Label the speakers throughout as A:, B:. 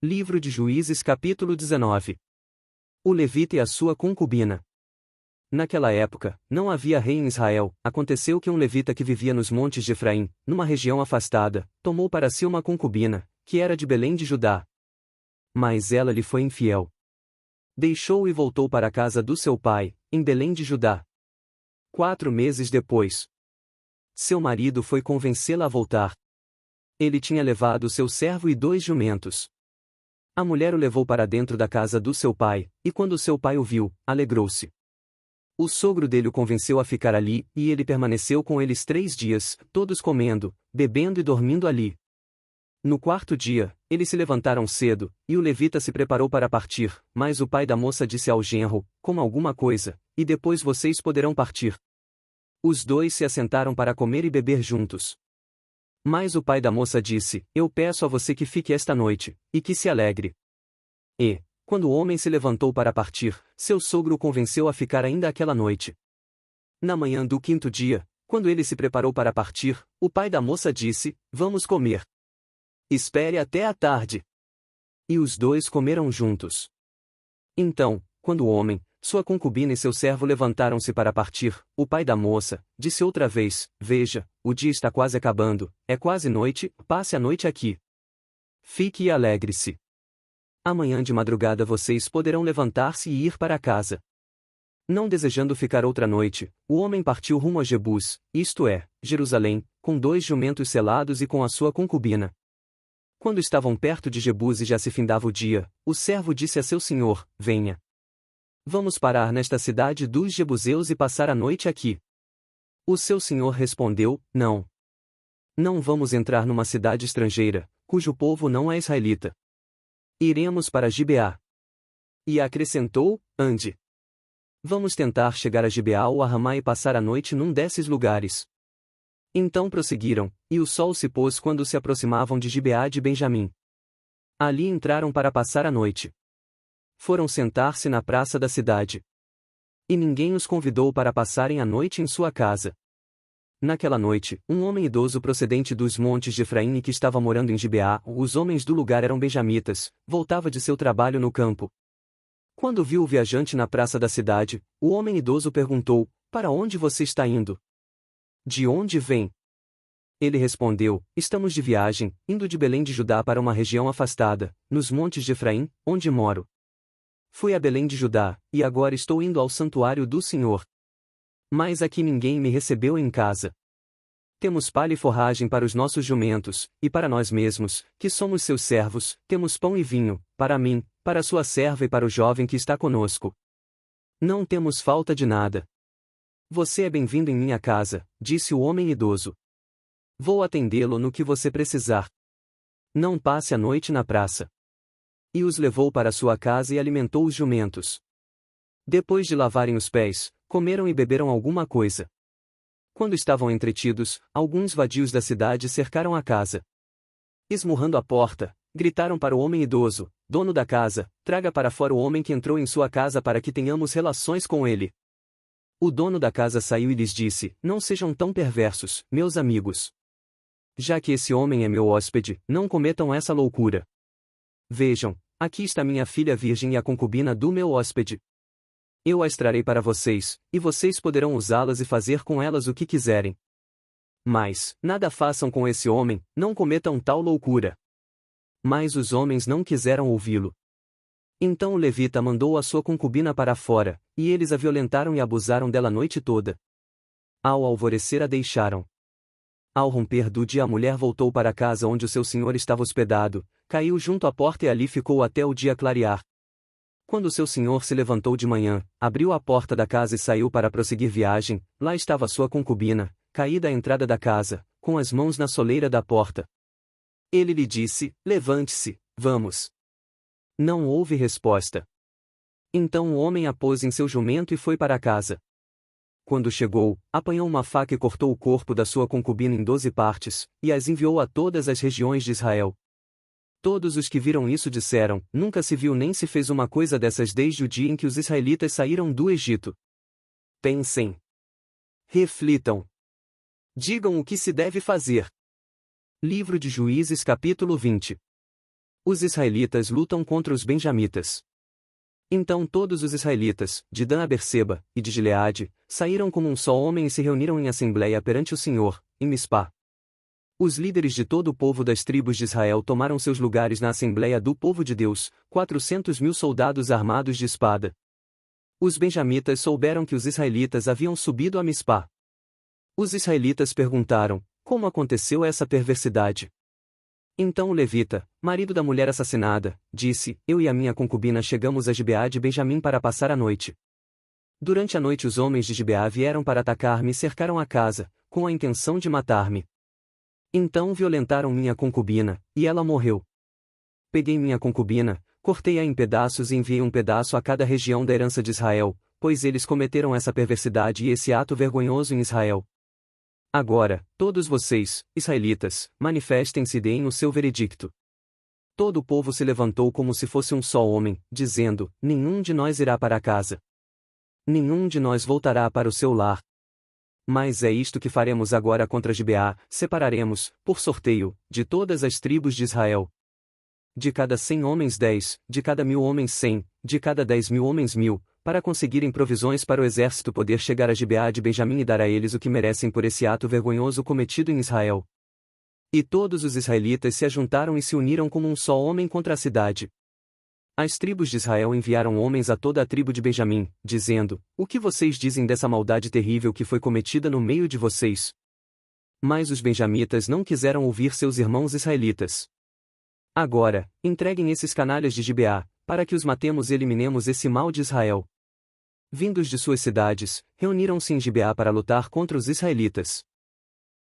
A: Livro de Juízes capítulo 19. O levita e a sua concubina. Naquela época, não havia rei em Israel. Aconteceu que um levita que vivia nos montes de Efraim, numa região afastada, tomou para si uma concubina, que era de Belém de Judá. Mas ela lhe foi infiel. Deixou-o e voltou para a casa do seu pai, em Belém de Judá. 4 meses depois, seu marido foi convencê-la a voltar. Ele tinha levado seu servo e 2 jumentos. A mulher o levou para dentro da casa do seu pai, e quando seu pai o viu, alegrou-se. O sogro dele o convenceu a ficar ali, e ele permaneceu com eles 3 dias, todos comendo, bebendo e dormindo ali. No 4º dia, eles se levantaram cedo, e o levita se preparou para partir, mas o pai da moça disse ao genro: coma alguma coisa, e depois vocês poderão partir. Os 2 se assentaram para comer e beber juntos. Mas o pai da moça disse: eu peço a você que fique esta noite, e que se alegre. E, quando o homem se levantou para partir, seu sogro o convenceu a ficar ainda aquela noite. Na manhã do 5º dia, quando ele se preparou para partir, o pai da moça disse: vamos comer. Espere até a tarde. E os 2 comeram juntos. Então, quando o homem, sua concubina e seu servo levantaram-se para partir, o pai da moça disse outra vez: veja, o dia está quase acabando, é quase noite, passe a noite aqui. Fique e alegre-se. Amanhã de madrugada vocês poderão levantar-se e ir para casa. Não desejando ficar outra noite, o homem partiu rumo a Jebus, isto é, Jerusalém, com 2 jumentos selados e com a sua concubina. Quando estavam perto de Jebus e já se findava o dia, o servo disse a seu senhor: venha. Vamos parar nesta cidade dos Jebuseus e passar a noite aqui. O seu senhor respondeu: não. Não vamos entrar numa cidade estrangeira, cujo povo não é israelita. Iremos para Gibeá. E acrescentou: ande. Vamos tentar chegar a Gibeá ou a Ramá e passar a noite num desses lugares. Então prosseguiram, e o sol se pôs quando se aproximavam de Gibeá de Benjamim. Ali entraram para passar a noite. Foram sentar-se na praça da cidade. E ninguém os convidou para passarem a noite em sua casa. Naquela noite, um homem idoso procedente dos montes de Efraim e que estava morando em Gibeá, os homens do lugar eram benjamitas, voltava de seu trabalho no campo. Quando viu o viajante na praça da cidade, o homem idoso perguntou: para onde você está indo? De onde vem? Ele respondeu: estamos de viagem, indo de Belém de Judá para uma região afastada, nos montes de Efraim, onde moro. Fui a Belém de Judá, e agora estou indo ao santuário do Senhor. Mas aqui ninguém me recebeu em casa. Temos palha e forragem para os nossos jumentos, e para nós mesmos, que somos seus servos, temos pão e vinho, para mim, para sua serva e para o jovem que está conosco. Não temos falta de nada. Você é bem-vindo em minha casa, disse o homem idoso. Vou atendê-lo no que você precisar. Não passe a noite na praça. E os levou para sua casa e alimentou os jumentos. Depois de lavarem os pés, comeram e beberam alguma coisa. Quando estavam entretidos, alguns vadios da cidade cercaram a casa. Esmurrando a porta, gritaram para o homem idoso: dono da casa, traga para fora o homem que entrou em sua casa para que tenhamos relações com ele. O dono da casa saiu e lhes disse: não sejam tão perversos, meus amigos. Já que esse homem é meu hóspede, não cometam essa loucura. Vejam, aqui está minha filha virgem e a concubina do meu hóspede. Eu as trarei para vocês, e vocês poderão usá-las e fazer com elas o que quiserem. Mas, nada façam com esse homem, não cometam tal loucura. Mas os homens não quiseram ouvi-lo. Então o levita mandou a sua concubina para fora, e eles a violentaram e abusaram dela a noite toda. Ao alvorecer a deixaram. Ao romper do dia a mulher voltou para a casa onde o seu senhor estava hospedado, caiu junto à porta e ali ficou até o dia clarear. Quando seu senhor se levantou de manhã, abriu a porta da casa e saiu para prosseguir viagem, lá estava sua concubina, caída à entrada da casa, com as mãos na soleira da porta. Ele lhe disse: levante-se, vamos. Não houve resposta. Então o homem a pôs em seu jumento e foi para a casa. Quando chegou, apanhou uma faca e cortou o corpo da sua concubina em 12 partes, e as enviou a todas as regiões de Israel. Todos os que viram isso disseram: nunca se viu nem se fez uma coisa dessas desde o dia em que os israelitas saíram do Egito. Pensem. Reflitam. Digam o que se deve fazer. Livro de Juízes capítulo 20. Os israelitas lutam contra os benjamitas. Então todos os israelitas, de Dan a Berseba, e de Gileade, saíram como um só homem e se reuniram em assembleia perante o Senhor, em Mispá. Os líderes de todo o povo das tribos de Israel tomaram seus lugares na assembleia do povo de Deus, 400.000 soldados armados de espada. Os benjamitas souberam que os israelitas haviam subido a Mispá. Os israelitas perguntaram: como aconteceu essa perversidade? Então o levita, marido da mulher assassinada, disse: eu e a minha concubina chegamos a Gibeá de Benjamim para passar a noite. Durante a noite os homens de Gibeá vieram para atacar-me e cercaram a casa, com a intenção de matar-me. Então violentaram minha concubina, e ela morreu. Peguei minha concubina, cortei-a em pedaços e enviei um pedaço a cada região da herança de Israel, pois eles cometeram essa perversidade e esse ato vergonhoso em Israel. Agora, todos vocês, israelitas, manifestem-se e deem o seu veredicto. Todo o povo se levantou como se fosse um só homem, dizendo: nenhum de nós irá para casa. Nenhum de nós voltará para o seu lar. Mas é isto que faremos agora contra Gibeá: separaremos, por sorteio, de todas as tribos de Israel. De cada 100 homens 10, de cada 1.000 homens 100, de cada 10.000 homens 1.000, para conseguirem provisões para o exército poder chegar a Gibeá de Benjamim e dar a eles o que merecem por esse ato vergonhoso cometido em Israel. E todos os israelitas se ajuntaram e se uniram como um só homem contra a cidade. As tribos de Israel enviaram homens a toda a tribo de Benjamim, dizendo: o que vocês dizem dessa maldade terrível que foi cometida no meio de vocês? Mas os benjamitas não quiseram ouvir seus irmãos israelitas. Agora, entreguem esses canalhas de Gibeá, para que os matemos e eliminemos esse mal de Israel. Vindos de suas cidades, reuniram-se em Gibeá para lutar contra os israelitas.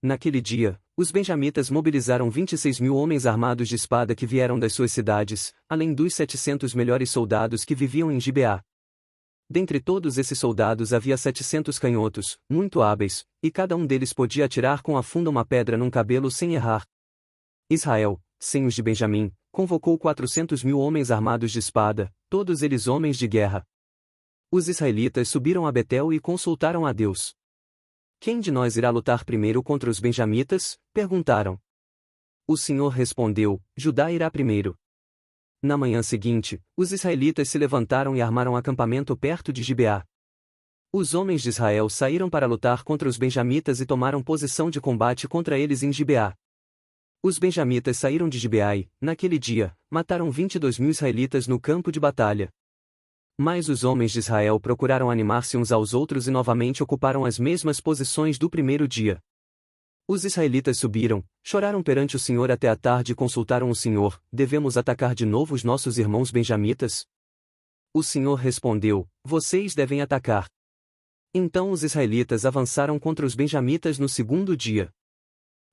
A: Naquele dia, os benjamitas mobilizaram 26.000 homens armados de espada que vieram das suas cidades, além dos 700 melhores soldados que viviam em Gibeá. Dentre todos esses soldados havia 700 canhotos, muito hábeis, e cada um deles podia atirar com a funda uma pedra num cabelo sem errar. Israel, sem os de Benjamim, convocou 400.000 homens armados de espada, todos eles homens de guerra. Os israelitas subiram a Betel e consultaram a Deus. Quem de nós irá lutar primeiro contra os benjamitas? Perguntaram. O Senhor respondeu: Judá irá primeiro. Na manhã seguinte, os israelitas se levantaram e armaram acampamento perto de Gibeá. Os homens de Israel saíram para lutar contra os benjamitas e tomaram posição de combate contra eles em Gibeá. Os benjamitas saíram de Gibeá e, naquele dia, mataram 22.000 israelitas no campo de batalha. Mas os homens de Israel procuraram animar-se uns aos outros e novamente ocuparam as mesmas posições do primeiro dia. Os israelitas subiram, choraram perante o Senhor até a tarde e consultaram o Senhor: devemos atacar de novo os nossos irmãos benjamitas? O Senhor respondeu: vocês devem atacar. Então os israelitas avançaram contra os benjamitas no segundo dia.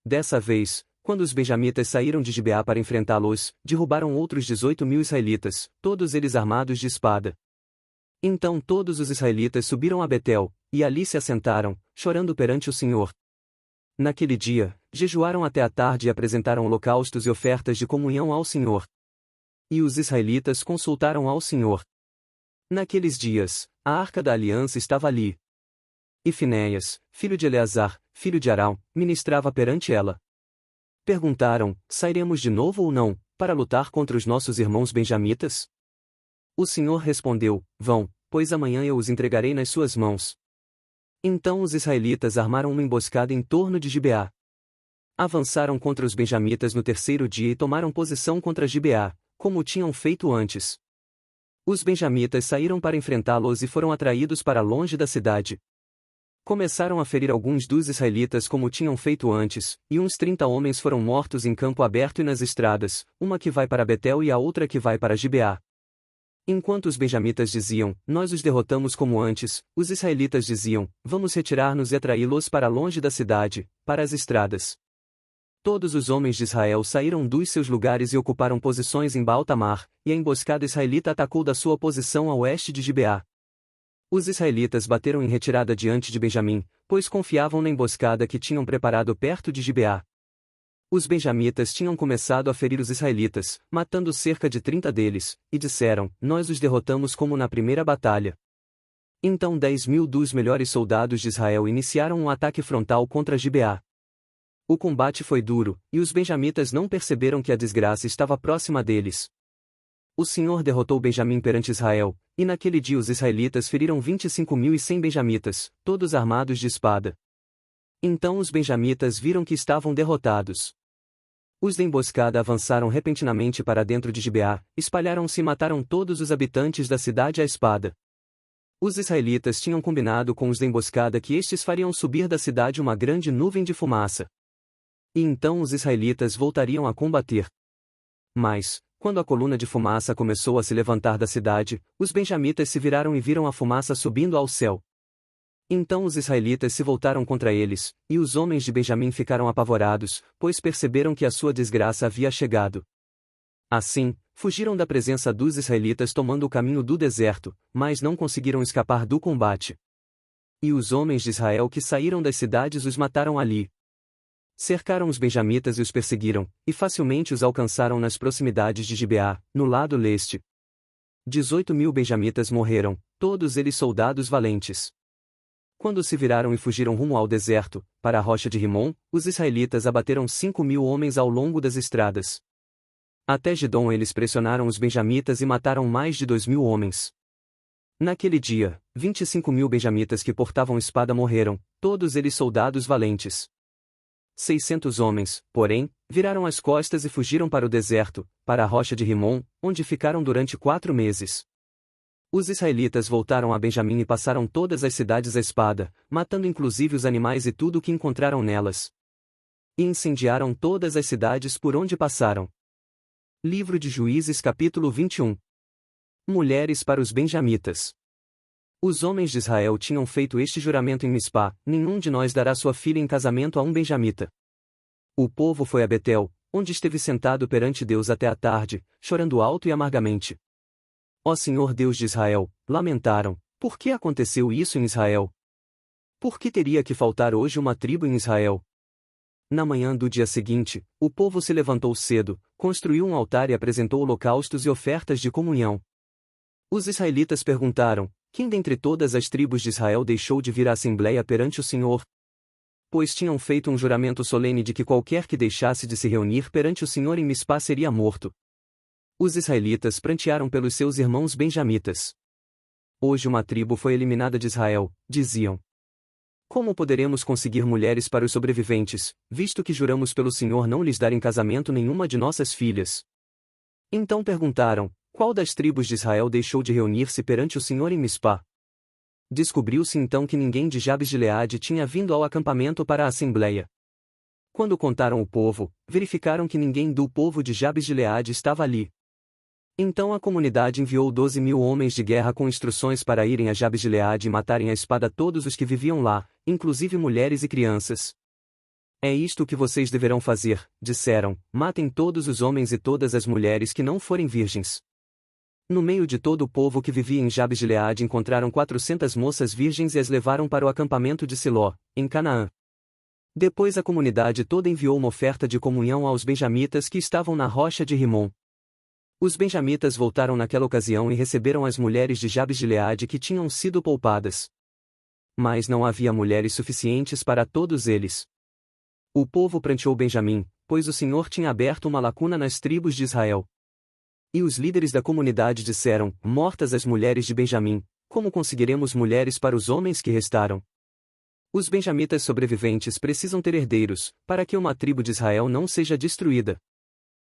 A: Dessa vez, quando os benjamitas saíram de Gibeá para enfrentá-los, derrubaram outros 18.000 israelitas, todos eles armados de espada. Então todos os israelitas subiram a Betel, e ali se assentaram, chorando perante o Senhor. Naquele dia, jejuaram até a tarde e apresentaram holocaustos e ofertas de comunhão ao Senhor. E os israelitas consultaram ao Senhor. Naqueles dias, a arca da aliança estava ali. E Finéias, filho de Eleazar, filho de Arão, ministrava perante ela. Perguntaram: sairemos de novo ou não, para lutar contra os nossos irmãos benjamitas? O Senhor respondeu: vão, pois amanhã eu os entregarei nas suas mãos. Então os israelitas armaram uma emboscada em torno de Gibeá. Avançaram contra os benjamitas no terceiro dia e tomaram posição contra Gibeá, como tinham feito antes. Os benjamitas saíram para enfrentá-los e foram atraídos para longe da cidade. Começaram a ferir alguns dos israelitas como tinham feito antes, e uns 30 homens foram mortos em campo aberto e nas estradas, uma que vai para Betel e a outra que vai para Gibeá. Enquanto os benjamitas diziam: nós os derrotamos como antes, os israelitas diziam: vamos retirar-nos e atraí-los para longe da cidade, para as estradas. Todos os homens de Israel saíram dos seus lugares e ocuparam posições em Baal-Tamar, e a emboscada israelita atacou da sua posição a oeste de Gibeá. Os israelitas bateram em retirada diante de Benjamim, pois confiavam na emboscada que tinham preparado perto de Gibeá. Os benjamitas tinham começado a ferir os israelitas, matando cerca de 30 deles, e disseram: nós os derrotamos como na primeira batalha. Então 10.000 dos melhores soldados de Israel iniciaram um ataque frontal contra Gibeá. O combate foi duro, e os benjamitas não perceberam que a desgraça estava próxima deles. O Senhor derrotou Benjamim perante Israel, e naquele dia os israelitas feriram 25.100 benjamitas, todos armados de espada. Então os benjamitas viram que estavam derrotados. Os da emboscada avançaram repentinamente para dentro de Gibeá, espalharam-se e mataram todos os habitantes da cidade à espada. Os israelitas tinham combinado com os da emboscada que estes fariam subir da cidade uma grande nuvem de fumaça. E então os israelitas voltariam a combater. Mas, quando a coluna de fumaça começou a se levantar da cidade, os benjamitas se viraram e viram a fumaça subindo ao céu. Então os israelitas se voltaram contra eles, e os homens de Benjamim ficaram apavorados, pois perceberam que a sua desgraça havia chegado. Assim, fugiram da presença dos israelitas tomando o caminho do deserto, mas não conseguiram escapar do combate. E os homens de Israel que saíram das cidades os mataram ali. Cercaram os benjamitas e os perseguiram, e facilmente os alcançaram nas proximidades de Gibeá, no lado leste. 18.000 benjamitas morreram, todos eles soldados valentes. Quando se viraram e fugiram rumo ao deserto, para a rocha de Rimom, os israelitas abateram 5.000 homens ao longo das estradas. Até Gidom eles pressionaram os benjamitas e mataram mais de 2.000 homens. Naquele dia, 25.000 benjamitas que portavam espada morreram, todos eles soldados valentes. 600 homens, porém, viraram as costas e fugiram para o deserto, para a rocha de Rimom, onde ficaram durante 4 meses. Os israelitas voltaram a Benjamim e passaram todas as cidades à espada, matando inclusive os animais e tudo o que encontraram nelas. E incendiaram todas as cidades por onde passaram. Livro de Juízes capítulo 21. Mulheres para os benjamitas. Os homens de Israel tinham feito este juramento em Mispá: nenhum de nós dará sua filha em casamento a um benjamita. O povo foi a Betel, onde esteve sentado perante Deus até a tarde, chorando alto e amargamente. Ó Senhor Deus de Israel, lamentaram: por que aconteceu isso em Israel? Por que teria que faltar hoje uma tribo em Israel? Na manhã do dia seguinte, o povo se levantou cedo, construiu um altar e apresentou holocaustos e ofertas de comunhão. Os israelitas perguntaram: quem dentre todas as tribos de Israel deixou de vir à assembleia perante o Senhor? Pois tinham feito um juramento solene de que qualquer que deixasse de se reunir perante o Senhor em Mispá seria morto. Os israelitas prantearam pelos seus irmãos benjamitas. Hoje uma tribo foi eliminada de Israel, diziam. Como poderemos conseguir mulheres para os sobreviventes, visto que juramos pelo Senhor não lhes dar em casamento nenhuma de nossas filhas? Então perguntaram: qual das tribos de Israel deixou de reunir-se perante o Senhor em Mispá? Descobriu-se então que ninguém de Jabes de Gileade tinha vindo ao acampamento para a assembleia. Quando contaram o povo, verificaram que ninguém do povo de Jabes de Gileade estava ali. Então a comunidade enviou 12.000 homens de guerra com instruções para irem a Jabes de Gileade e matarem à espada todos os que viviam lá, inclusive mulheres e crianças. É isto que vocês deverão fazer, disseram: matem todos os homens e todas as mulheres que não forem virgens. No meio de todo o povo que vivia em Jabes de Gileade encontraram 400 moças virgens e as levaram para o acampamento de Siló, em Canaã. Depois a comunidade toda enviou uma oferta de comunhão aos benjamitas que estavam na rocha de Rimom. Os benjamitas voltaram naquela ocasião e receberam as mulheres de Jabes de Gileade que tinham sido poupadas. Mas não havia mulheres suficientes para todos eles. O povo pranteou Benjamim, pois o Senhor tinha aberto uma lacuna nas tribos de Israel. E os líderes da comunidade disseram: mortas as mulheres de Benjamim, como conseguiremos mulheres para os homens que restaram? Os benjamitas sobreviventes precisam ter herdeiros, para que uma tribo de Israel não seja destruída.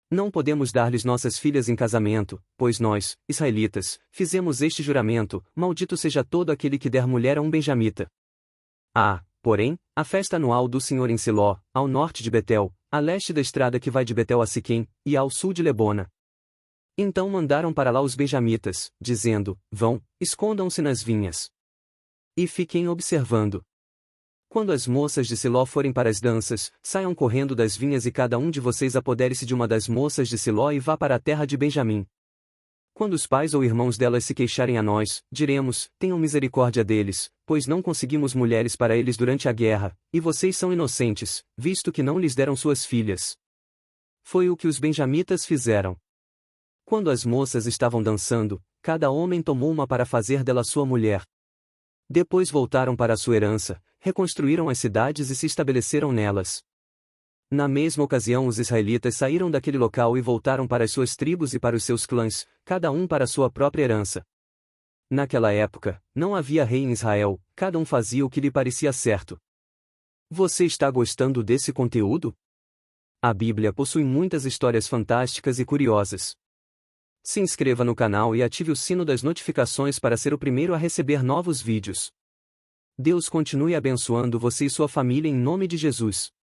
A: Não podemos dar-lhes nossas filhas em casamento, pois nós, israelitas, fizemos este juramento: maldito seja todo aquele que der mulher a um benjamita. Porém, a festa anual do Senhor em Siló, ao norte de Betel, a leste da estrada que vai de Betel a Siquém, e ao sul de Lebona. Então mandaram para lá os benjamitas, dizendo: vão, escondam-se nas vinhas. E fiquem observando. Quando as moças de Siló forem para as danças, saiam correndo das vinhas e cada um de vocês apodere-se de uma das moças de Siló e vá para a terra de Benjamim. Quando os pais ou irmãos delas se queixarem a nós, diremos: tenham misericórdia deles, pois não conseguimos mulheres para eles durante a guerra, e vocês são inocentes, visto que não lhes deram suas filhas. Foi o que os benjamitas fizeram. Quando as moças estavam dançando, cada homem tomou uma para fazer dela sua mulher. Depois voltaram para a sua herança, reconstruíram as cidades e se estabeleceram nelas. Na mesma ocasião os israelitas saíram daquele local e voltaram para as suas tribos e para os seus clãs, cada um para a sua própria herança. Naquela época, não havia rei em Israel, cada um fazia o que lhe parecia certo. Você está gostando desse conteúdo? A Bíblia possui muitas histórias fantásticas e curiosas. Se inscreva no canal e ative o sino das notificações para ser o primeiro a receber novos vídeos. Deus continue abençoando você e sua família em nome de Jesus.